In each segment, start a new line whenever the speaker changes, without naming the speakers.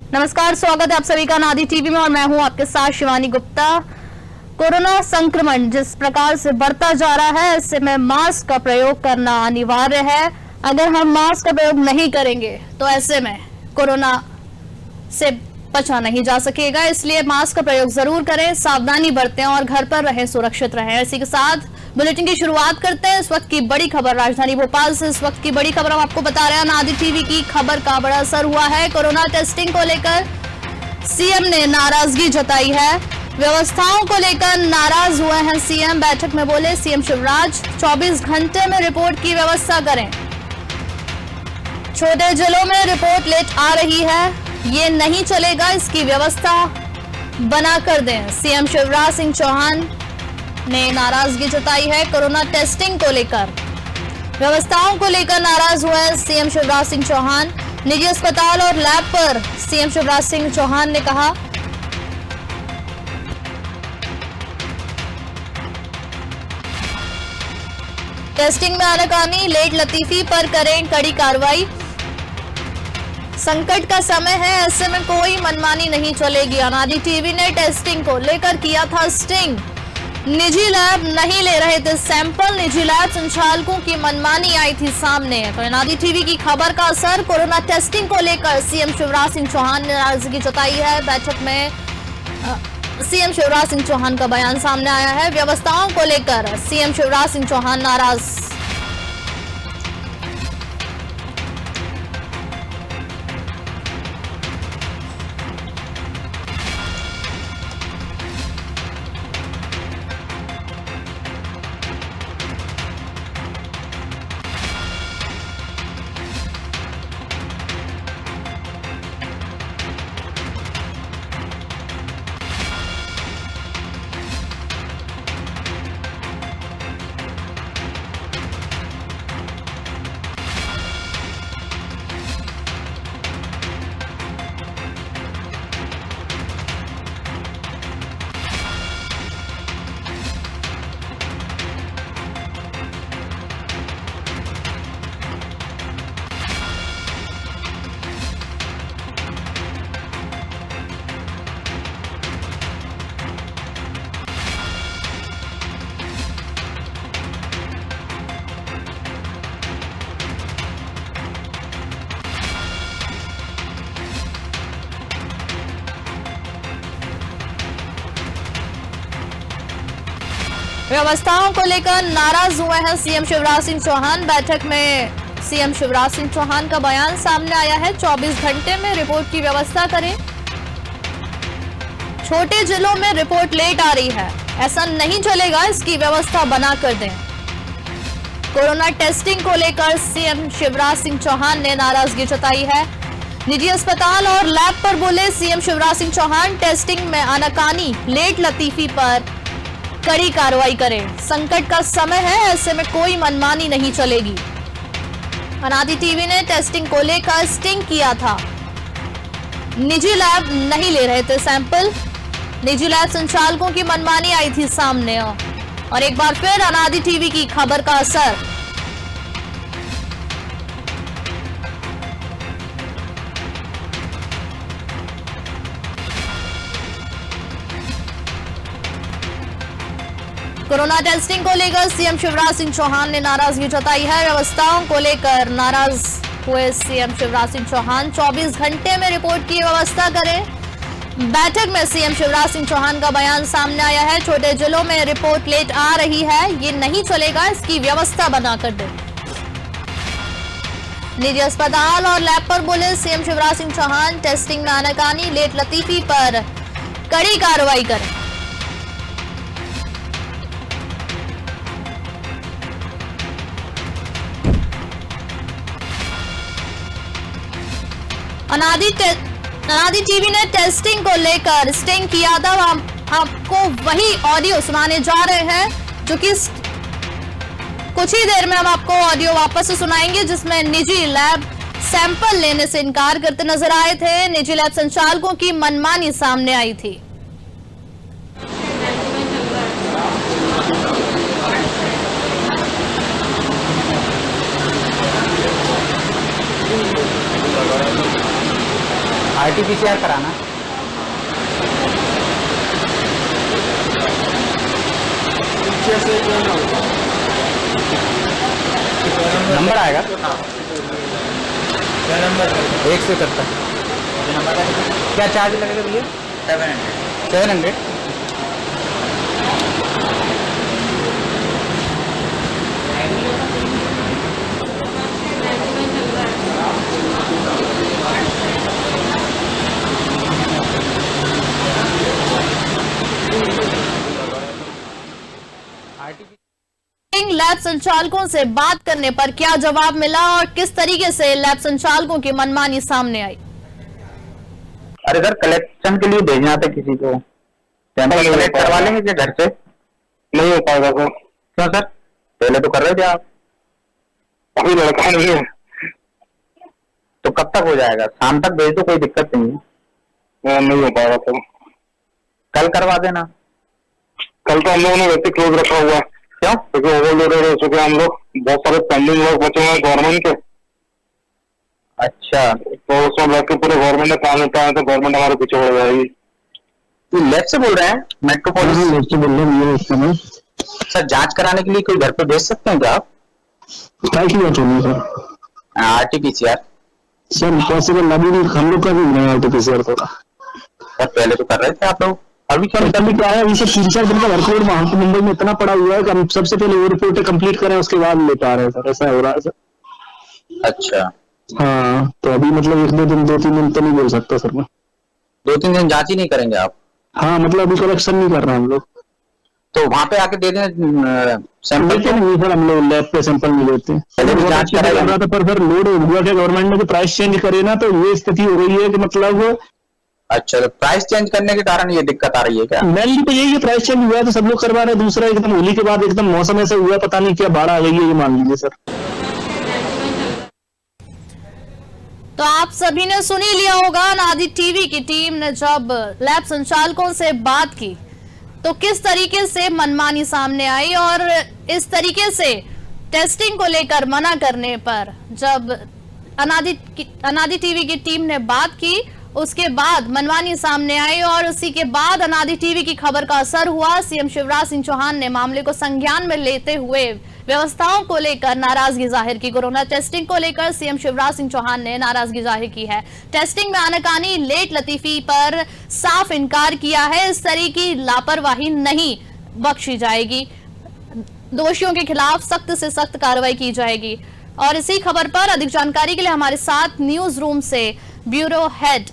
नमस्कार, स्वागत है आप सभी का नादी टीवी में और मैं हूं आपके साथ शिवानी गुप्ता। कोरोना संक्रमण जिस प्रकार से बढ़ता जा रहा है, ऐसे में मास्क का प्रयोग करना अनिवार्य है। अगर हम मास्क का प्रयोग नहीं करेंगे तो ऐसे में कोरोना से बचा नहीं जा सकेगा, इसलिए मास्क का प्रयोग जरूर करें, सावधानी बरतें और घर पर रहें, सुरक्षित रहें। इसी के साथ बुलेटिन की शुरुआत करते हैं। इस वक्त की बड़ी खबर राजधानी भोपाल से। इस वक्त की बड़ी खबर हम आपको बता रहे हैं, नादी टीवी की खबर का बड़ा असर हुआ है। कोरोना टेस्टिंग को लेकर सीएम ने नाराजगी जताई है। व्यवस्थाओं को लेकर नाराज हुए हैं सीएम। बैठक में बोले सीएम शिवराज, 24 घंटे में रिपोर्ट की व्यवस्था करें। छोटे जिलों में रिपोर्ट लेट आ रही है, ये नहीं चलेगा, इसकी व्यवस्था बना कर दें। सीएम शिवराज सिंह चौहान ने नाराजगी जताई है कोरोना टेस्टिंग को लेकर। व्यवस्थाओं को लेकर नाराज हुए सीएम शिवराज सिंह चौहान। निजी अस्पताल और लैब पर सीएम शिवराज सिंह चौहान ने कहा, टेस्टिंग में आनाकानी, लेट लतीफी पर करें कड़ी कार्रवाई। संकट का समय है, ऐसे में कोई मनमानी नहीं चलेगी। अनादि टीवी ने टेस्टिंग को लेकर किया था स्टिंग। निजी लैब नहीं ले रहे थे सैंपल, निजी लैब संचालकों की मनमानी आई थी सामने। तो अनादि टीवी की खबर का असर। कोरोना टेस्टिंग को लेकर सीएम शिवराज सिंह चौहान ने नाराजगी जताई है। बैठक में सीएम शिवराज सिंह चौहान का बयान सामने आया है। व्यवस्थाओं को लेकर सीएम शिवराज सिंह चौहान नाराज। व्यवस्थाओं को लेकर नाराज हुए हैं सीएम शिवराज सिंह चौहान। बैठक में सीएम शिवराज सिंह चौहान का बयान सामने आया है। 24 घंटे में रिपोर्ट की व्यवस्था करें। छोटे जिलों में रिपोर्ट लेट आ रही है, ऐसा नहीं चलेगा, इसकी व्यवस्था बना कर दें। कोरोना टेस्टिंग को लेकर सीएम शिवराज सिंह चौहान ने नाराजगी जताई है। निजी अस्पताल और लैब पर बोले सीएम शिवराज सिंह चौहान, टेस्टिंग में आनाकानी, लेट लतीफी पर कड़ी कार्रवाई करें। संकट का समय है, ऐसे में कोई मनमानी नहीं चलेगी। अनादि टीवी ने टेस्टिंग को लेकर स्टिंग किया था। निजी लैब नहीं ले रहे थे सैंपल, निजी लैब संचालकों की मनमानी आई थी सामने। और एक बार फिर अनादि टीवी की खबर का असर। कोरोना टेस्टिंग को लेकर सीएम शिवराज सिंह चौहान ने नाराजगी जताई है। व्यवस्थाओं को लेकर नाराज हुए सीएम शिवराज सिंह चौहान। 24 घंटे में रिपोर्ट की व्यवस्था करें। बैठक में सीएम शिवराज सिंह चौहान का बयान सामने आया है। छोटे जिलों में रिपोर्ट लेट आ रही है, ये नहीं चलेगा, इसकी व्यवस्था बना कर दे। निजी अस्पताल और लैब पर बोले सीएम शिवराज सिंह चौहान, टेस्टिंग में आनाकानी, लेट लतीफी पर कड़ी कार्रवाई करें। अनादि टीवी ने टेस्टिंग को लेकर स्टिंग किया था। हम आपको वही ऑडियो सुनाने जा रहे हैं, जो कि कुछ ही देर में हम आपको ऑडियो वापस से सुनाएंगे, जिसमें निजी लैब सैंपल लेने से इनकार करते नजर आए थे। निजी लैब संचालकों की मनमानी सामने आई थी।
RT-PCR कराना। नंबर आएगा क्या नंबर 171 क्या चार्ज लगेगा भैया 700
लैब संचालकों से बात करने पर क्या जवाब मिला और किस तरीके से लैब संचालकों की मनमानी सामने आई?
अरे सर कलेक्शन के लिए भेजना था किसी को, सैंपल कलेक्ट करवा लेंगे क्या घर से? नहीं हो पाएगा सर। क्यों सर? पहले तो कर रहे थे आप। अभी लड़का नहीं है तो कब तक हो जाएगा? शाम तक भेज दो, कोई दिक्कत नहीं है। नहीं हो पाएगा सर। कल करवा देना। कल तो हम लोगों ने वैसे क्लोज रखा हुआ है। क्यों? क्योंकि ओवरलोडेड हो चुके हैं हम लोग, बहुत सारे पेंडिंग वर्क बचे हुए हैं गवर्नमेंट के। अच्छा, तो उसमें लग के पूरे गवर्नमेंट ने काम होता है तो गवर्नमेंट हमारे पीछे हो जाएगी। तो लैब से बोल रहे हैं? मेट्रोपोलिस लैब से बोल रहे हैं इस समय। सर जांच कराने के लिए कोई घर पे भेज सकते हैं क्या आप? क्या की बात होगी सर? RT-PCR सर पॉसिबल अभी भी हम लोग का भी नहीं RT-PCR थोड़ा सर, पहले तो कर रहे थे आप लोग, अभी क्या अभी क्या है? अभी सब 3-4 दिन का वर्कलोड वहां पे मुंबई में इतना पड़ा हुआ है कि हम सबसे पहले वो रिपोर्टें कंप्लीट करें उसके बाद ले पा रहे हैं सर, ऐसा हो रहा है सर। अच्छा हाँ, तो अभी मतलब 1-2 दिन 2-3 दिन तो नहीं बोल सकता सर मैं। 2-3 दिन जांच ही नहीं करेंगे आप? हाँ मतलब अभी कलेक्शन नहीं कर रहे हैं हम लोग, तो वहां पे आके दे दें सैंपल। नहीं सर, हम लोग लैब पे सैंपल नहीं लेते हैं। पहले जांच करा रहा था पर सर लोड हुआ क्या गवर्नमेंट ने जो प्राइस चेंज करे ना, तो ये स्थिति हो गई है कि मतलब। अच्छा, तो प्राइस चेंज करने के कारण ये दिक्कत आ रही है क्या? मेनली तो यही है, प्राइस चेंज हुआ है तो सब लोग करवा रहे हैं। दूसरा एकदम होली के बाद एकदम मौसम ऐसा हुआ, पता नहीं क्या बाढ़ आ गई है, ये मान लीजिए सर।
तो आप सभी ने सुन ही लिया होगा, अनादि टीवी की टीम ने जब लैब संचालकों से बात की तो किस तरीके से मनमानी सामने आई, और इस तरीके से टेस्टिंग को लेकर मना करने पर जब अनादि टीवी की टीम ने बात की उसके बाद मनमानी सामने आई, और उसी के बाद अनादि टीवी की खबर का असर हुआ। सीएम शिवराज सिंह चौहान ने मामले को संज्ञान में लेते हुए व्यवस्थाओं को लेकर नाराजगी जाहिर की। कोरोना टेस्टिंग को लेकर सीएम शिवराज सिंह चौहान ने नाराजगी जाहिर की है। टेस्टिंग में आनाकानी लेट लतीफी पर साफ इनकार किया है। इस तरह की लापरवाही नहीं बख्शी जाएगी, दोषियों के खिलाफ सख्त से सख्त कार्रवाई की जाएगी। और इसी खबर पर अधिक जानकारी के लिए हमारे साथ न्यूज रूम से ब्यूरो हेड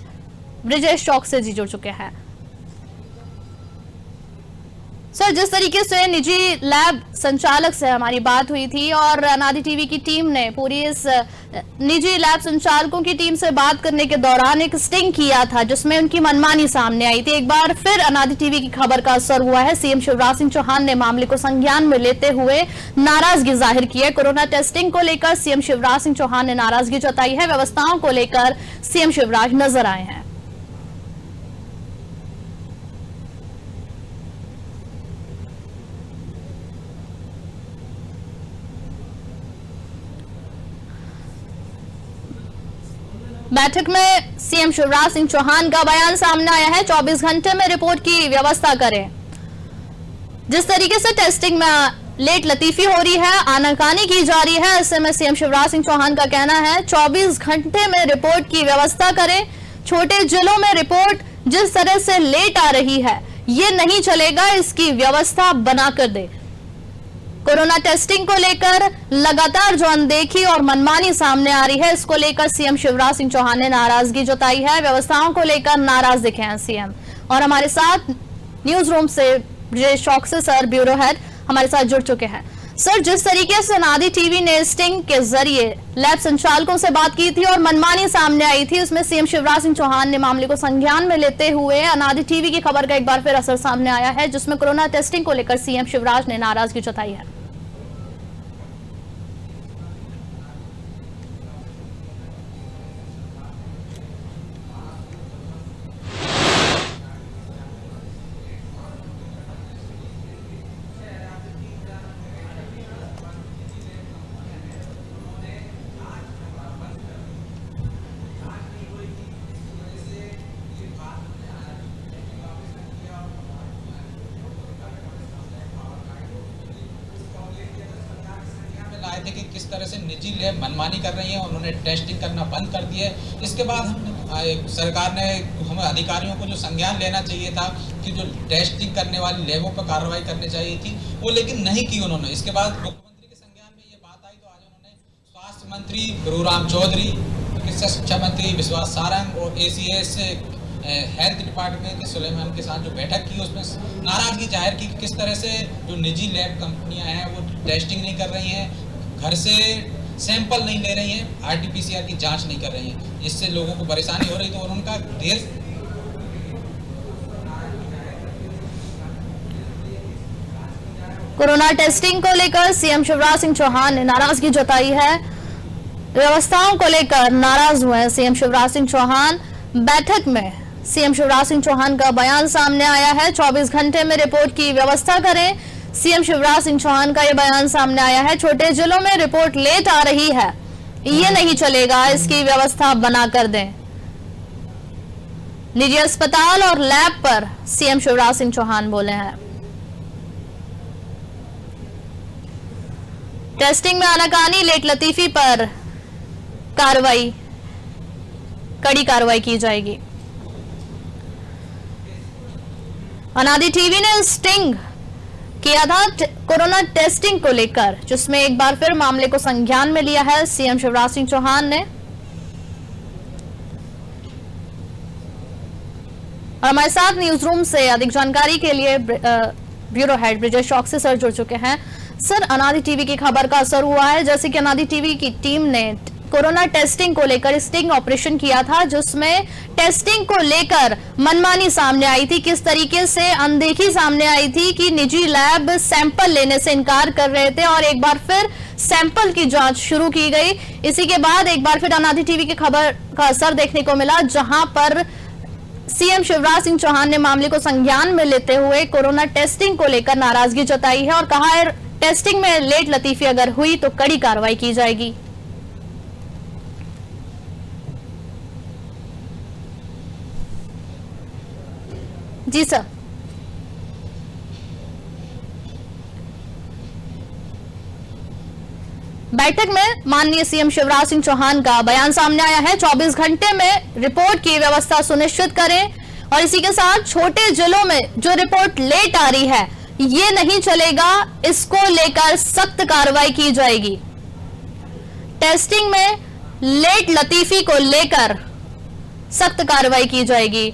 ब्रिजेश चौकसे जी जुड़ चुके हैं। सर, जिस तरीके से निजी लैब संचालक से हमारी बात हुई थी और अनादि टीवी की टीम ने पूरी इस निजी लैब संचालकों की टीम से बात करने के दौरान एक स्टिंग किया था जिसमें उनकी मनमानी सामने आई थी, एक बार फिर अनादि टीवी की खबर का असर हुआ है। सीएम शिवराज सिंह चौहान ने मामले को संज्ञान में लेते हुए नाराजगी जाहिर की है। कोरोना टेस्टिंग को लेकर सीएम शिवराज सिंह चौहान ने नाराजगी जताई है। व्यवस्थाओं को लेकर सीएम शिवराज नजर आए हैं। बैठक में सीएम शिवराज सिंह चौहान का बयान सामने आया है, 24 घंटे में रिपोर्ट की व्यवस्था करें। जिस तरीके से टेस्टिंग में लेट लतीफी हो रही है, आनाकानी की जा रही है, ऐसे में सीएम शिवराज सिंह चौहान का कहना है 24 घंटे में रिपोर्ट की व्यवस्था करें। छोटे जिलों में रिपोर्ट जिस तरह से लेट आ रही है ये नहीं चलेगा, इसकी व्यवस्था बनाकर दे। कोरोना टेस्टिंग को लेकर लगातार जो अनदेखी और मनमानी सामने आ रही है, इसको लेकर सीएम शिवराज सिंह चौहान ने नाराजगी जताई है। व्यवस्थाओं को लेकर नाराज दिखे हैं सीएम। और हमारे साथ न्यूज रूम से Brijesh Chouksey sir bureau head हमारे साथ जुड़ चुके हैं। सर, जिस तरीके से अनादि टीवी ने स्टिंग के जरिए लैब संचालकों से बात की थी और मनमानी सामने आई थी, उसमें सीएम शिवराज सिंह चौहान ने मामले को संज्ञान में लेते हुए अनादि टीवी की खबर का एक बार फिर असर सामने आया है, जिसमें कोरोना टेस्टिंग को लेकर सीएम शिवराज ने नाराजगी जताई है।
किस तरह से निजी लैब मनमानी कर रही हैं, उन्होंने टेस्टिंग करना बंद कर दिया है। इसके बाद सरकार ने हमें अधिकारियों को जो संज्ञान लेना चाहिए था कि जो टेस्टिंग करने वाली लैबों पर कार्रवाई करनी चाहिए थी, वो लेकिन नहीं की उन्होंने। इसके बाद मुख्यमंत्री के संज्ञान में ये बात आई तो आज उन्होंने स्वास्थ्य मंत्री गुरुराम चौधरी, चिकित्सा शिक्षा मंत्री विश्वास सारंग और ACS हेल्थ डिपार्टमेंट के सुलेमान के साथ जो बैठक की, उसमें नाराजगी जाहिर की कि किस तरह से जो निजी लैब कंपनियां हैं वो टेस्टिंग नहीं कर रही हैं, घर से सैंपल नहीं ले रही हैं, RT-PCR की जांच नहीं कर रही हैं, इससे लोगों को परेशानी हो रही। तो उनका ढेर
कोरोना टेस्टिंग को लेकर सीएम शिवराज सिंह चौहान ने नाराजगी जताई है। व्यवस्थाओं को लेकर नाराज हुए हैं सीएम शिवराज सिंह चौहान। बैठक में सीएम शिवराज सिंह चौहान का बयान सामने आया है, 24 घंटे में रिपोर्ट की व्यवस्था करें। सीएम शिवराज सिंह चौहान का यह बयान सामने आया है। छोटे जिलों में रिपोर्ट लेट आ रही है, ये नहीं चलेगा, इसकी व्यवस्था बना कर दें। निजी अस्पताल और लैब पर सीएम शिवराज सिंह चौहान बोले हैं। टेस्टिंग में आनाकानी, लेट लतीफी पर कार्रवाई, कड़ी कार्रवाई की जाएगी। अनादि टीवी ने स्टिंग किया था कोरोना टेस्टिंग को लेकर, जिसमें एक बार फिर मामले को संज्ञान में लिया है सीएम शिवराज सिंह चौहान ने। और हमारे साथ न्यूज रूम से अधिक जानकारी के लिए ब्यूरो हेड ब्रिजेश चौकसी सर जुड़ चुके हैं। सर, अनादि टीवी की खबर का असर हुआ है, जैसे कि अनादि टीवी की टीम ने कोरोना टेस्टिंग को लेकर स्टिंग ऑपरेशन किया था, जिसमें टेस्टिंग को लेकर मनमानी सामने आई थी, किस तरीके से अनदेखी सामने आई थी कि निजी लैब सैंपल लेने से इनकार कर रहे थे और एक बार फिर सैंपल की जांच शुरू की गई। इसी के बाद एक बार फिर अनादि टीवी की खबर का असर देखने को मिला, जहां पर सीएम शिवराज सिंह चौहान ने मामले को संज्ञान में लेते हुए कोरोना टेस्टिंग को लेकर नाराजगी जताई है और कहा है टेस्टिंग में लेट लतीफी अगर हुई तो कड़ी कार्रवाई की जाएगी। जी सर। बैठक में माननीय सीएम शिवराज सिंह चौहान का बयान सामने आया है, 24 घंटे में रिपोर्ट की व्यवस्था सुनिश्चित करें और इसी के साथ छोटे जिलों में जो रिपोर्ट लेट आ रही है ये नहीं चलेगा, इसको लेकर सख्त कार्रवाई की जाएगी। टेस्टिंग में लेट लतीफी को लेकर सख्त कार्रवाई की जाएगी।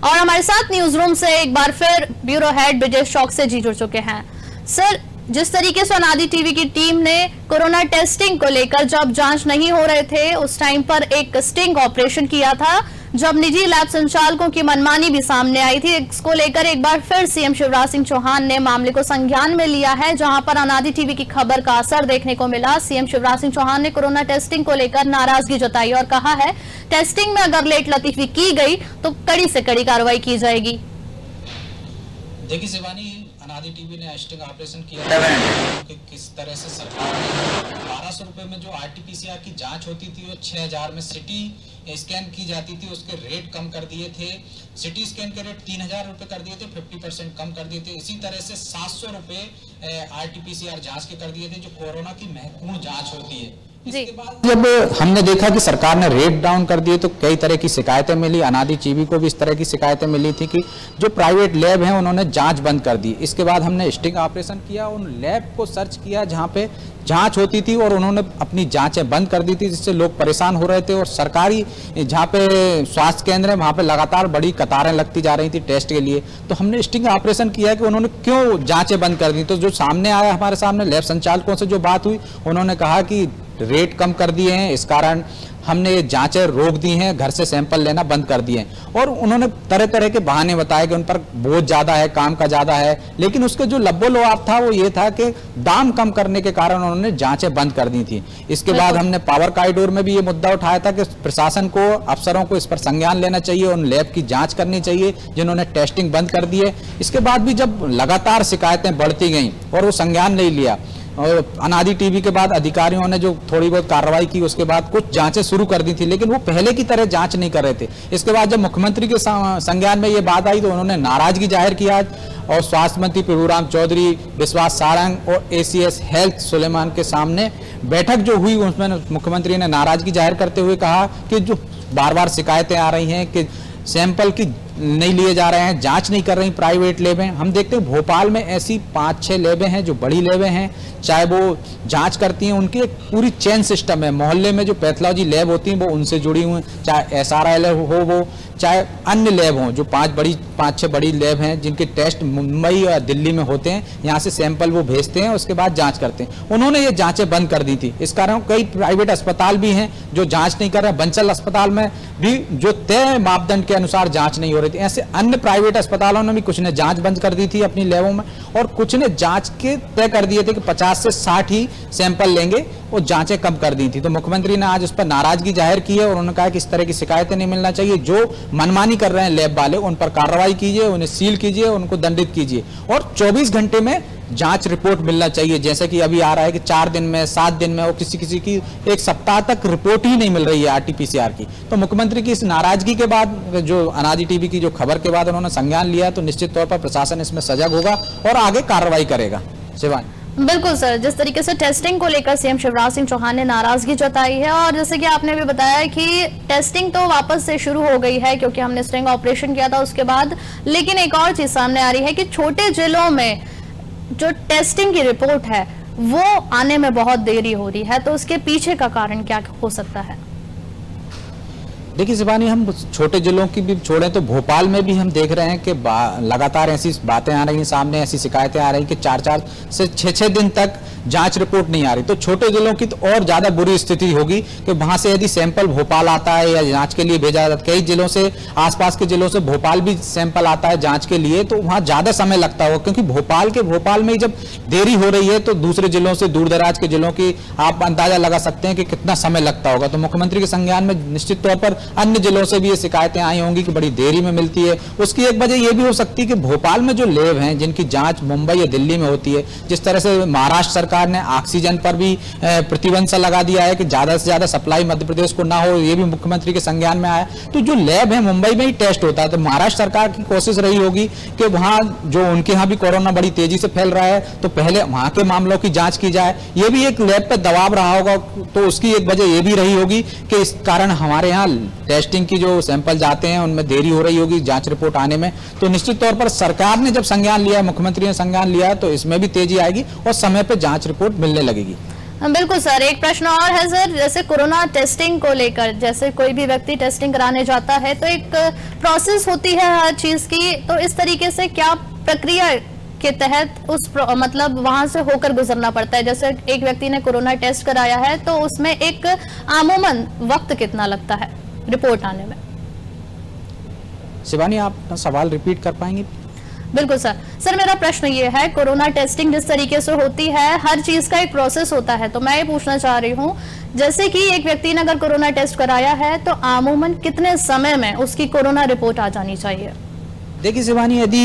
और हमारे साथ न्यूज रूम से एक बार फिर ब्यूरो हेड ब्रिजेश चौकसी जी जुड़ चुके हैं। सर, जिस तरीके से अनादि टीवी की टीम ने कोरोना टेस्टिंग को लेकर जब जांच नहीं हो रहे थे उस टाइम पर एक स्टिंग ऑपरेशन किया था, जब निजी लैब संचालकों की मनमानी भी सामने आई थी, इसको लेकर एक बार फिर सीएम शिवराज सिंह चौहान ने मामले को संज्ञान में लिया है, जहां पर अनादि टीवी की खबर का असर देखने को मिला। सीएम शिवराज सिंह चौहान ने कोरोना टेस्टिंग को लेकर नाराजगी जताई और कहा है टेस्टिंग में अगर लेट लतीफी की गई तो कड़ी से कड़ी कार्रवाई की जाएगी।
देखिए शिवानी, अनादि टीवी ने स्टिंग ऑपरेशन किया था कि किस तरह से सरकार ने 1200 रुपए में जो RT-PCR की जांच होती थी वो 6000 में सिटी स्कैन की जाती थी, उसके रेट कम कर दिए थे। सिटी स्कैन के रेट 3000 रुपए कर दिए थे, 50% कम कर दिए थे। इसी तरह से 700 रुपए RT-PCR जांच के कर दिए थे, जो कोरोना की महत्वपूर्ण जांच होती है। इसके बाद
जब हमने देखा कि सरकार ने रेट डाउन कर दिए तो कई तरह की शिकायतें मिली। अनादि टीवी को भी इस तरह की शिकायतें मिली थी कि जो प्राइवेट लैब हैं उन्होंने जांच बंद कर दी। इसके बाद हमने स्टिंग ऑपरेशन किया, उन लैब को सर्च किया जहां पे जांच होती थी और उन्होंने अपनी जांचें बंद कर दी थी, जिससे लोग परेशान हो रहे थे। और सरकारी जहां पे स्वास्थ्य केंद्र है वहां पे लगातार बड़ी कतारें लगती जा रही थी टेस्ट के लिए। तो हमने स्टिंग ऑपरेशन किया कि उन्होंने क्यों जांचें बंद कर दी। तो जो सामने आया, हमारे सामने लैब संचालकों से जो बात हुई, उन्होंने कहा कि रेट कम कर दिए हैं, इस कारण हमने जांचें रोक दी हैं, घर से सैंपल लेना बंद कर दिए हैं। और उन्होंने तरह तरह के बहाने बताए कि उन पर बोझ ज्यादा है, काम का ज्यादा है, लेकिन उसके जो लब्बो लोआब था वो ये था कि दाम कम करने के कारण उन्होंने जांचें बंद कर दी थी। इसके बाद हमने पावर कॉरिडोर में भी ये मुद्दा उठाया था कि प्रशासन को, अफसरों को इस पर संज्ञान लेना चाहिए, उन लैब की जांच करनी चाहिए जिन्होंने टेस्टिंग बंद कर दी है। इसके बाद भी जब लगातार शिकायतें बढ़ती गई और वो संज्ञान नहीं लिया, और अनादि टीवी के बाद अधिकारियों ने जो थोड़ी बहुत कार्रवाई की, उसके बाद कुछ जांचें शुरू कर दी थी, लेकिन वो पहले की तरह जांच नहीं कर रहे थे। इसके बाद जब मुख्यमंत्री के संज्ञान में ये बात आई तो उन्होंने नाराजगी जाहिर किया और स्वास्थ्य मंत्री प्रभुराम चौधरी, विश्वास सारंग और एसीएस हेल्थ सुलेमान के सामने बैठक जो हुई, उसमें मुख्यमंत्री ने नाराजगी जाहिर करते हुए कहा कि जो बार बार शिकायतें आ रही हैं कि सैंपल की नहीं लिए जा रहे हैं, जांच नहीं कर रही प्राइवेट लैबें। हम देखते हैं भोपाल में ऐसी 5-6 लैबें हैं जो बड़ी लैबें हैं, चाहे वो जांच करती हैं, उनकी एक पूरी चेन सिस्टम है। मोहल्ले में जो पैथोलॉजी लैब होती हैं वो उनसे जुड़ी हुई हैं, चाहे SRI हो वो, चाहे अन्य लैब हों, जो 5-6 बड़ी लैब हैं जिनके टेस्ट मुंबई और दिल्ली में होते हैं। यहाँ से सैंपल वो भेजते हैं, उसके बाद जांच करते हैं। उन्होंने ये जांचें बंद कर दी थी। इस कारण कई प्राइवेट अस्पताल भी हैं जो जांच नहीं कर रहे। बंसल अस्पताल में भी जो तय मापदंड के अनुसार जांच नहीं हो रही थी। ऐसे अन्य प्राइवेट अस्पतालों ने भी कुछ ने जांच बंद कर दी थी अपनी लैबों में, और कुछ ने जांच के तय कर दिए थे कि 50 से 60 ही सैंपल लेंगे, वो जांचें कम कर दी थी। तो मुख्यमंत्री ने आज उस पर नाराजगी जाहिर की है और उन्होंने कहा कि इस तरह की शिकायतें नहीं मिलना चाहिए। जो मनमानी कर रहे हैं लैब वाले, उन पर कार्रवाई कीजिए, उन्हें सील कीजिए, उनको दंडित कीजिए और 24 घंटे में जांच रिपोर्ट मिलना चाहिए। जैसे कि अभी आ रहा है कि 4 दिन में, 7 दिन में, और किसी की 1 सप्ताह तक रिपोर्ट ही नहीं मिल रही है RT-PCR की। तो मुख्यमंत्री की इस नाराजगी के बाद, जो अनादि टीवी की जो खबर के बाद उन्होंने संज्ञान लिया, तो निश्चित तौर पर प्रशासन इसमें सजग होगा और आगे कार्रवाई करेगा। शिवानी।
बिल्कुल सर, जिस तरीके से टेस्टिंग को लेकर सीएम शिवराज सिंह चौहान ने नाराजगी जताई है, और जैसे कि आपने भी बताया कि टेस्टिंग तो वापस से शुरू हो गई है क्योंकि हमने स्टिंग ऑपरेशन किया था उसके बाद, लेकिन एक और चीज सामने आ रही है कि छोटे जिलों में जो टेस्टिंग की रिपोर्ट है वो आने में बहुत देरी हो रही है, तो उसके पीछे का कारण क्या हो सकता है?
देखिए शिवानी, हम छोटे जिलों की भी छोड़ें तो भोपाल में भी हम देख रहे हैं कि लगातार ऐसी बातें आ रही हैं सामने, ऐसी शिकायतें आ रही हैं कि 4-4 से 6-6 दिन तक जांच रिपोर्ट नहीं आ रही। तो छोटे जिलों की तो और ज्यादा बुरी स्थिति होगी कि वहां से यदि सैंपल भोपाल आता है या जांच के लिए भेजा जाता है, कई जिलों से, आसपास के जिलों से भोपाल भी सैंपल आता है जांच के लिए, तो वहां ज्यादा समय लगता होगा। क्योंकि भोपाल में जब देरी हो रही है तो दूसरे जिलों से, दूर दराज के जिलों की आप अंदाजा लगा सकते हैं कि कितना समय लगता होगा। तो मुख्यमंत्री के संज्ञान में निश्चित तौर पर अन्य जिलों से भी ये शिकायतें आई होंगी कि बड़ी देरी में मिलती है। उसकी एक वजह ये भी हो सकती है कि भोपाल में जो लैब हैं जिनकी जांच मुंबई या दिल्ली में होती है, जिस तरह से महाराष्ट्र सरकार ने ऑक्सीजन पर भी प्रतिबंध सा लगा दिया है कि ज्यादा से ज्यादा सप्लाई मध्य प्रदेश को ना हो, ये भी मुख्यमंत्री के संज्ञान में आया। तो जो लैब है मुंबई में ही टेस्ट होता है, तो महाराष्ट्र सरकार की कोशिश रही होगी कि वहां जो उनके यहाँ भी कोरोना बड़ी तेजी से फैल रहा है तो पहले वहां के मामलों की जांच की जाए। ये भी एक लैब पर दबाव रहा होगा, तो उसकी एक वजह ये भी रही होगी कि इस कारण हमारे यहाँ टेस्टिंग की जो सैंपल जाते हैं उनमें देरी हो रही होगी जांच रिपोर्ट आने में। तो निश्चित तौर पर सरकार ने जब संज्ञान लिया, मुख्यमंत्री ने संज्ञान लिया, तो इसमें भी तेजी आएगी और समय पे जांच रिपोर्ट मिलने लगेगी।
बिल्कुल सर, एक प्रश्न और है सर, जैसे कोरोना टेस्टिंग को लेकर, जैसे कोई भी व्यक्ति टेस्टिंग कराने जाता है तो एक प्रोसेस होती है हर चीज की, तो इस तरीके से क्या प्रक्रिया के तहत मतलब वहां से होकर गुजरना पड़ता है? जैसे एक व्यक्ति ने कोरोना टेस्ट कराया है तो उसमें एक आमूमन वक्त कितना लगता है रिपोर्ट आने में?
शिवानी, आप सवाल रिपीट कर पाएंगे?
बिल्कुल सर, मेरा प्रश्न ये है, कोरोना टेस्टिंग जिस तरीके से होती है, हर चीज का एक प्रोसेस होता है, तो मैं ये पूछना चाह रही हूँ, जैसे कि एक व्यक्ति ने अगर कोरोना टेस्ट कराया है तो आमूमन कितने समय में उसकी कोरोना रिपोर्ट आ जानी चाहिए?
देखिए शिवानी, यदि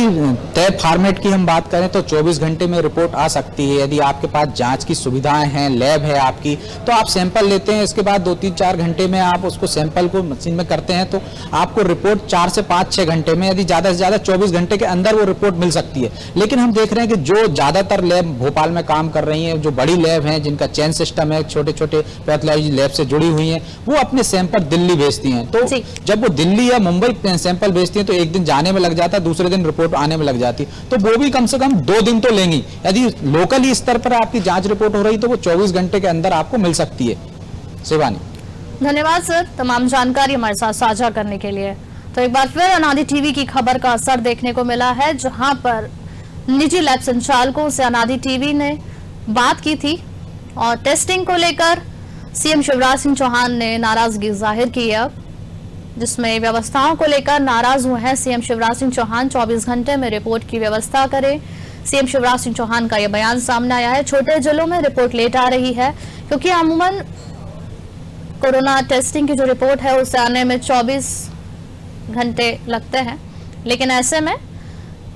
तय फॉर्मेट की हम बात करें तो 24 घंटे में रिपोर्ट आ सकती है। यदि आपके पास जांच की सुविधाएं हैं, लैब है आपकी, तो आप सैंपल लेते हैं, इसके बाद 2-3-4 घंटे में आप उसको सैंपल को मशीन में करते हैं तो आपको रिपोर्ट 4 से 5-6 घंटे में, यदि ज्यादा से ज्यादा 24 घंटे के अंदर वो रिपोर्ट मिल सकती है। लेकिन हम देख रहे हैं कि जो ज्यादातर लैब भोपाल में काम कर रही है, जो बड़ी लैब है जिनका चेन सिस्टम है, छोटे छोटे पैथोलॉजी लैब से जुड़ी हुई है, वो अपने सैंपल दिल्ली भेजती हैं। तो जब वो दिल्ली या मुंबई सैंपल भेजती है तो एक दिन जाने में लग जाता है, दूसरे दिन रिपोर्ट आने में लग जाती, तो वो भी कम से कम 2 दिन तो लेंगी। यदि लोकली स्तर पर आपकी जांच रिपोर्ट हो रही तो वो 24 घंटे के अंदर आपको मिल सकती है। शिवानी,
धन्यवाद सर तमाम जानकारी हमारे साथ साझा करने के लिए। तो एक बार फिर अनादि टीवी की खबर का असर देखने को मिला है, जहां पर निजी लैब संचालकों से अनादि टीवी ने बात की थी और टेस्टिंग को लेकर सीएम शिवराज सिंह चौहान ने नाराजगी जाहिर की है, जिसमें व्यवस्थाओं को लेकर नाराज हुए हैं सीएम शिवराज सिंह चौहान। 24 घंटे में रिपोर्ट की व्यवस्था करें, सीएम शिवराज सिंह चौहान का यह बयान सामने आया है। छोटे जिलों में रिपोर्ट लेट आ रही है क्योंकि अमूमन कोरोना टेस्टिंग की जो रिपोर्ट है उसे आने में 24 घंटे लगते हैं, लेकिन ऐसे में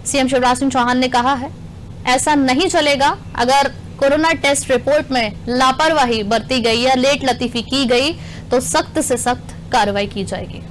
सीएम शिवराज सिंह चौहान ने कहा है ऐसा नहीं चलेगा। अगर कोरोना टेस्ट रिपोर्ट में लापरवाही बरती गई या लेट लतीफी की गई तो सख्त से सख्त कार्रवाई की जाएगी।